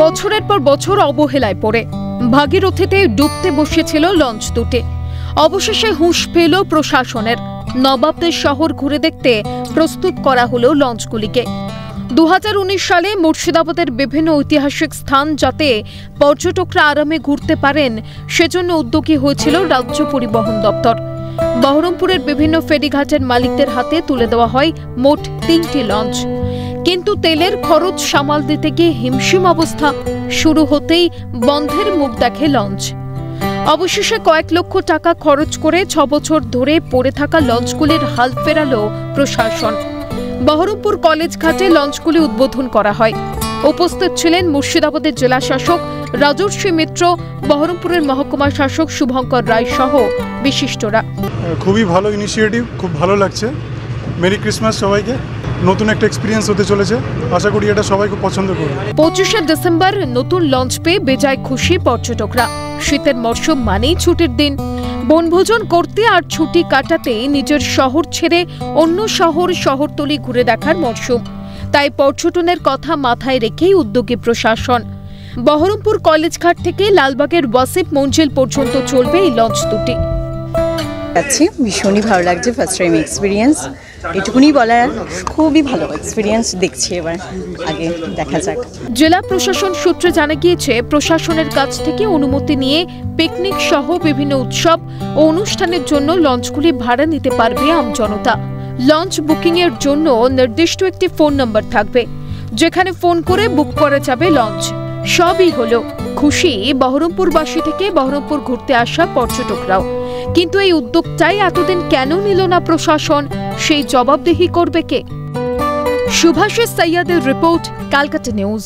বছরের পর বছর অবহেলায় পড়ে ভাগীরথীতে ডুবতে বসেছিল লঞ্চ দুটি। অবশেষে হুঁশ পেল প্রশাসনের। নবাবদের শহর ঘুরে দেখতে প্রস্তুত করা হলো লঞ্চগুলিকে। 2019 সালে মুর্শিদাবাদের বিভিন্ন ঐতিহাসিক স্থান যাতে পর্যটকরা আরামে ঘুরতে পারেন সেজন্য উদ্যোগী হয়েছিল রাজ্য পরিবহন দপ্তর। বহরমপুরের বিভিন্ন ফেরিঘাটের মালিকদের হাতে তুলে দেওয়া হয় মোট 3টি লঞ্চ। কিন্তু তেলের খরচ সামাল দিতে গিয়ে হিমশিম অবস্থা। শুরু হতেই বন্ধের মুখ দেখে লঞ্চ। অবশেষে কয়েক লক্ষ টাকা খরচ করে 6 বছর ধরে পড়ে থাকা লঞ্চগুলির হাল ফেরালো প্রশাসন। বহরমপুর কলেজ ঘাটে লঞ্চগুলি উদ্বোধন করা হয়। উপস্থিত ছিলেন মুর্শিদাবাদের জেলা শাসক রাজর্ষি মিত্র, বহরমপুরের মহকুমা শাসক শুভঙ্কর রায় সহ বিশিষ্টরা। খুবই ভালো ইনিশিয়েটিভ, খুব ভালো লাগছে। মেরি ক্রিসমাস সবাইকে। নতুন একটা এক্সপিরিয়েন্স হতে চলেছে, আশা করি এটা সবাই খুব পছন্দ করবে। 25শে ডিসেম্বর নতুন লঞ্চ পেয়ে বেজায় খুশি পর্যটকরা। শীতের মরশুম মানেই ছুটির দিন। বনভোজন করতে আর ছুটি কাটাতে নিজের শহর ছেড়ে অন্য শহরতলি ঘুরে দেখার মরশুম। তাই পর্যটনের কথা মাথায় রেখেই উদ্যোগী প্রশাসন। বহরমপুর কলেজ ঘাট থেকে লালবাগের ওয়াসিফ মঞ্জিল পর্যন্ত চলবে এই লঞ্চ দুটি। ভীষণই ভালো লাগছে, ফার্স্ট টাইম এক্সপিরিয়েন্স, এটুকুনি বলার। খুবই ভালো এক্সপিরিয়েন্স দেখছি, এবার আগে দেখা যাক। জেলা প্রশাসন সূত্রে জানা গিয়েছে, প্রশাসনের কাছ থেকে অনুমতি নিয়ে পিকনিক সহ বিভিন্ন উৎসব ও অনুষ্ঠানের জন্য লঞ্চগুলি ভাড়া নিতে পারবে আমজনতা। লঞ্চ বুকিং এর জন্য নির্দিষ্ট একটি ফোন নম্বর থাকবে, যেখানে ফোন করে বুক করা যাবে লঞ্চ। সবই হলো খুশি বহরমপুরবাসী থেকে বহরমপুর ঘুরতে আসা পর্যটকরাও। কিন্তু এই উদ্যোগটাই এতদিন কেন নিল না প্রশাসন, সেই জবাবদিহি করবে কে? Subhashis সৈয়দের report, Calcutta news.